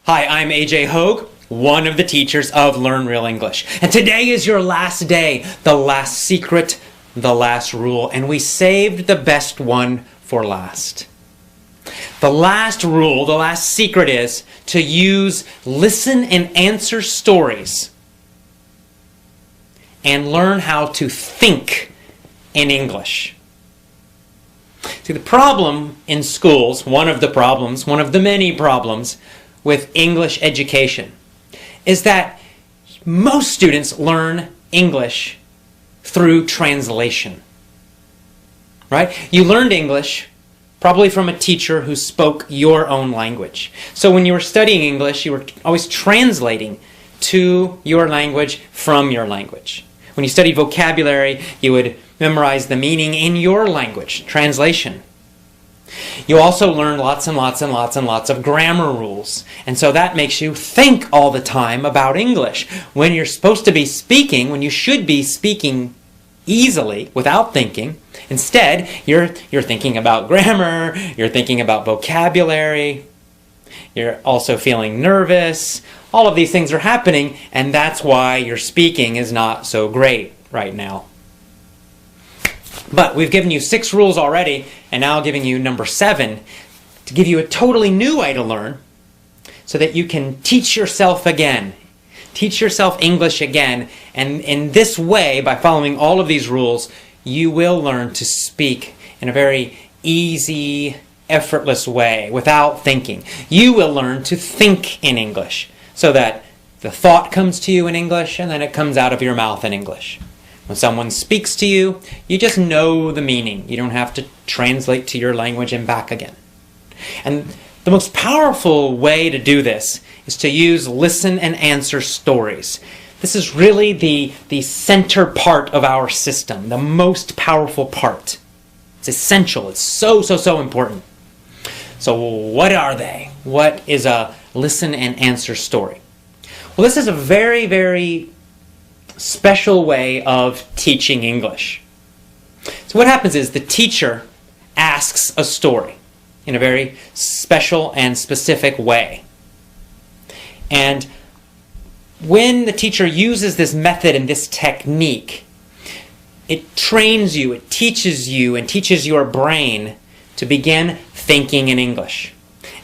Hi, I'm AJ Hogue, one of the teachers of Learn Real English. And today is your last day, the last secret, the last rule, and we saved the best one for last. The last rule, the last secret is to use listen and answer stories and learn how to think in English. See, the problem in schools, one of the many problems with English education is that most students learn English through translation. Right? You learned English probably from a teacher who spoke your own language. So when you were studying English, you were always translating to your language from your language. When you studied vocabulary, you would memorize the meaning in your language, translation. You also learn lots and lots of grammar rules. And so that makes you think all the time about English. When you're supposed to be speaking, when you should be speaking easily without thinking, instead you're thinking about grammar, you're thinking about vocabulary, you're also feeling nervous. All of these things are happening, and that's why your speaking is not so great right now. But we've given you 6 rules already, and now I'm giving you number 7 to give you a totally new way to learn so that you can teach yourself again. Teach yourself English again, and in this way, by following all of these rules, you will learn to speak in a very easy, effortless way without thinking. You will learn to think in English so that the thought comes to you in English and then it comes out of your mouth in English. When someone speaks to you, you just know the meaning. You don't have to translate to your language and back again. And the most powerful way to do this is to use listen and answer stories. This is really the center part of our system, the most powerful part. It's essential. It's so important. So what are they? What is a listen and answer story? Well, this is a very special way of teaching English. So what happens is the teacher asks a story in a very special and specific way. And when the teacher uses this method and this technique, it trains you, it teaches you, and teaches your brain to begin thinking in English.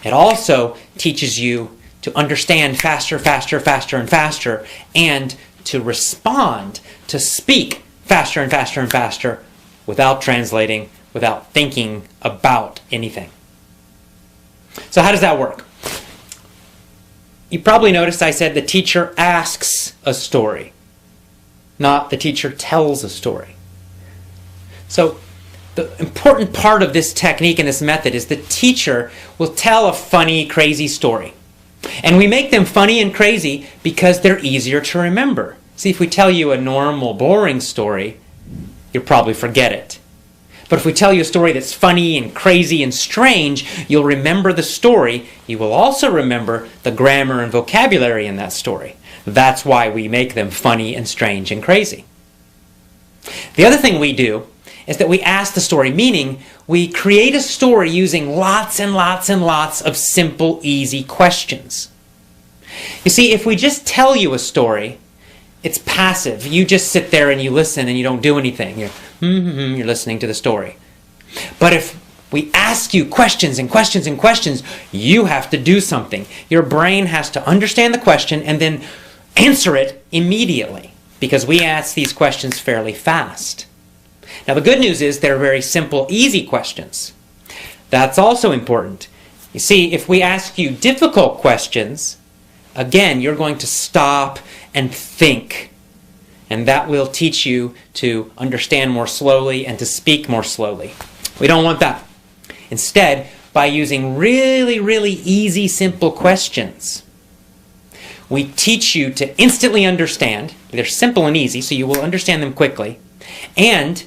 It also teaches you to understand faster and faster, and to respond, to speak faster and faster without translating, without thinking about anything. So how does that work? You probably noticed I said the teacher asks a story, not the teacher tells a story. So the important part of this technique and this method is the teacher will tell a funny, crazy story. And we make them funny and crazy because they're easier to remember. See, if we tell you a normal, boring story, you'll probably forget it. But if we tell you a story that's funny and crazy and strange, you'll remember the story. You will also remember the grammar and vocabulary in that story. That's why we make them funny and strange and crazy. The other thing we do is that we ask the story, meaning we create a story using lots and lots of simple, easy questions. You see, if we just tell you a story, it's passive. You just sit there and you listen and you don't do anything. You're listening to the story. But if we ask you questions and questions and questions, you have to do something. Your brain has to understand the question and then answer it immediately, because we ask these questions fairly fast. Now the good news is they're very simple, easy questions. That's also important. You see, if we ask you difficult questions, again, you're going to stop and think. And that will teach you to understand more slowly and to speak more slowly. We don't want that. Instead, by using really easy, simple questions, we teach you to instantly understand. They're simple and easy, so you will understand them quickly. And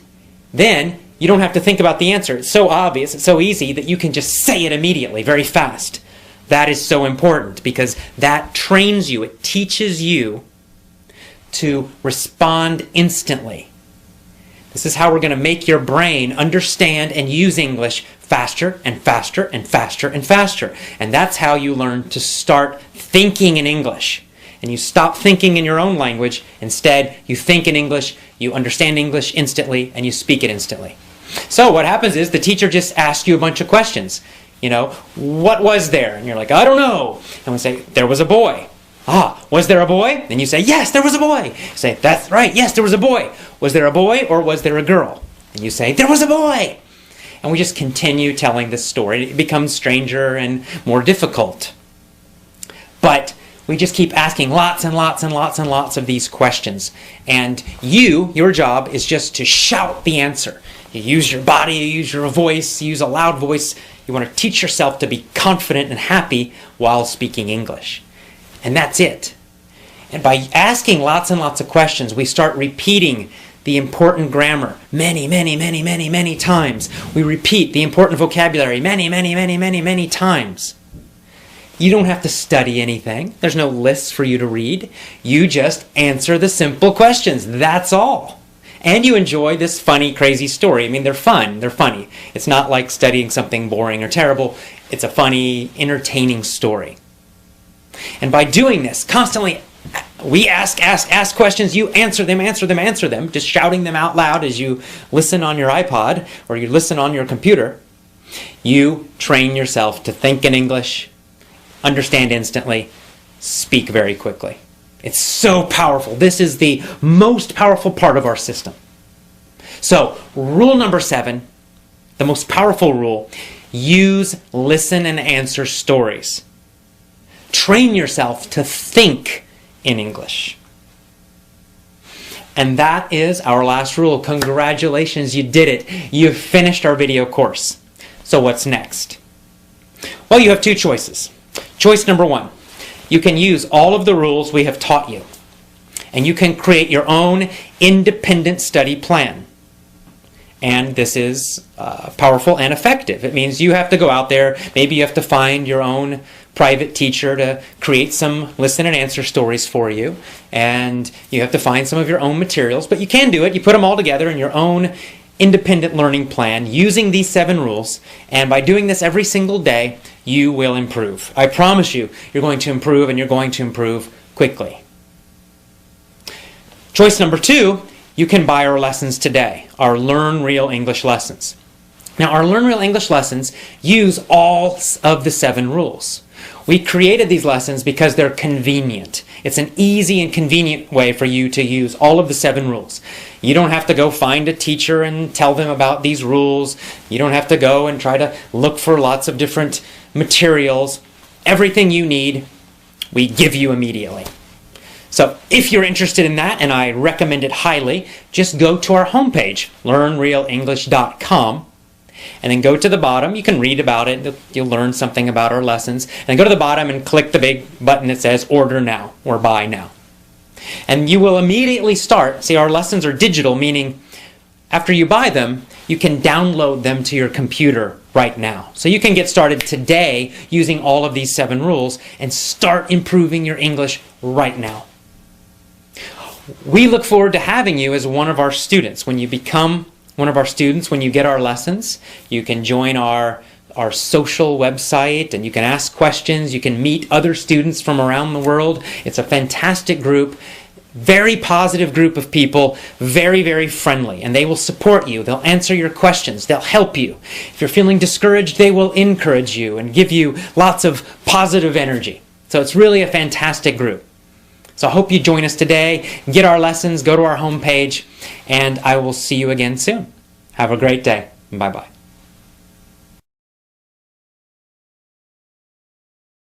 then you don't have to think about the answer. It's so obvious, it's so easy that you can just say it immediately, very fast. That is so important because that trains you, it teaches you to respond instantly. This is how we're going to make your brain understand and use English faster and faster and faster and faster. And that's how you learn to start thinking in English. And you stop thinking in your own language. Instead, you think in English, you understand English instantly, and you speak it instantly. So what happens is the teacher just asks you a bunch of questions. You know, what was there? And you're like, I don't know. And we say, there was a boy. Ah, was there a boy? Then you say, yes, there was a boy. You say, that's right, yes, there was a boy. Was there a boy or was there a girl? And you say, there was a boy. And we just continue telling this story. It becomes stranger and more difficult. But we just keep asking lots and lots and lots and lots of these questions. And your job is just to shout the answer. You use your body, you use your voice, you use a loud voice. You want to teach yourself to be confident and happy while speaking English. And that's it. And by asking lots and lots of questions, we start repeating the important grammar many, many, many, many, many times. We repeat the important vocabulary many, many, many, many, many times. You don't have to study anything. There's no lists for you to read. You just answer the simple questions. That's all. And you enjoy this funny, crazy story. I mean, they're fun. They're funny. It's not like studying something boring or terrible. It's a funny, entertaining story. And by doing this, constantly, we ask questions, you answer them, just shouting them out loud as you listen on your iPod or you listen on your computer. You train yourself to think in English, understand instantly, speak very quickly. It's so powerful. This is the most powerful part of our system. So, rule number 7, the most powerful rule, use, listen, and answer stories. Train yourself to think in English. And that is our last rule. Congratulations, you did it. You've finished our video course. So what's next? Well, you have two choices. Choice number 1, you can use all of the rules we have taught you. And you can create your own independent study plan. And this is powerful and effective. It means you have to go out there, maybe you have to find your own private teacher to create some listen and answer stories for you. And you have to find some of your own materials, but you can do it. You put them all together in your own independent learning plan using these 7 rules. And by doing this every single day, you will improve. I promise you, you're going to improve, and you're going to improve quickly. Choice number 2, you can buy our lessons today, our Learn Real English lessons. Now, our Learn Real English lessons use all of the 7 rules. We created these lessons because they're convenient. It's an easy and convenient way for you to use all of the 7 rules. You don't have to go find a teacher and tell them about these rules. You don't have to go and try to look for lots of different materials. Everything you need, we give you immediately. So if you're interested in that, and I recommend it highly, just go to our homepage, learnrealenglish.com. And then go to the bottom. You can read about it. You'll learn something about our lessons. And go to the bottom and click the big button that says Order Now or Buy Now. And you will immediately start. See, our lessons are digital, meaning after you buy them, you can download them to your computer right now. So you can get started today using all of these 7 rules and start improving your English right now. We look forward to having you as one of our students. When you become one of our students, when you get our lessons, you can join our social website and you can ask questions. You can meet other students from around the world. It's a fantastic group, very positive group of people, very, very friendly, and they will support you. They'll answer your questions. They'll help you. If you're feeling discouraged, they will encourage you and give you lots of positive energy. So it's really a fantastic group. So I hope you join us today, get our lessons, go to our homepage, and I will see you again soon. Have a great day. Bye-bye.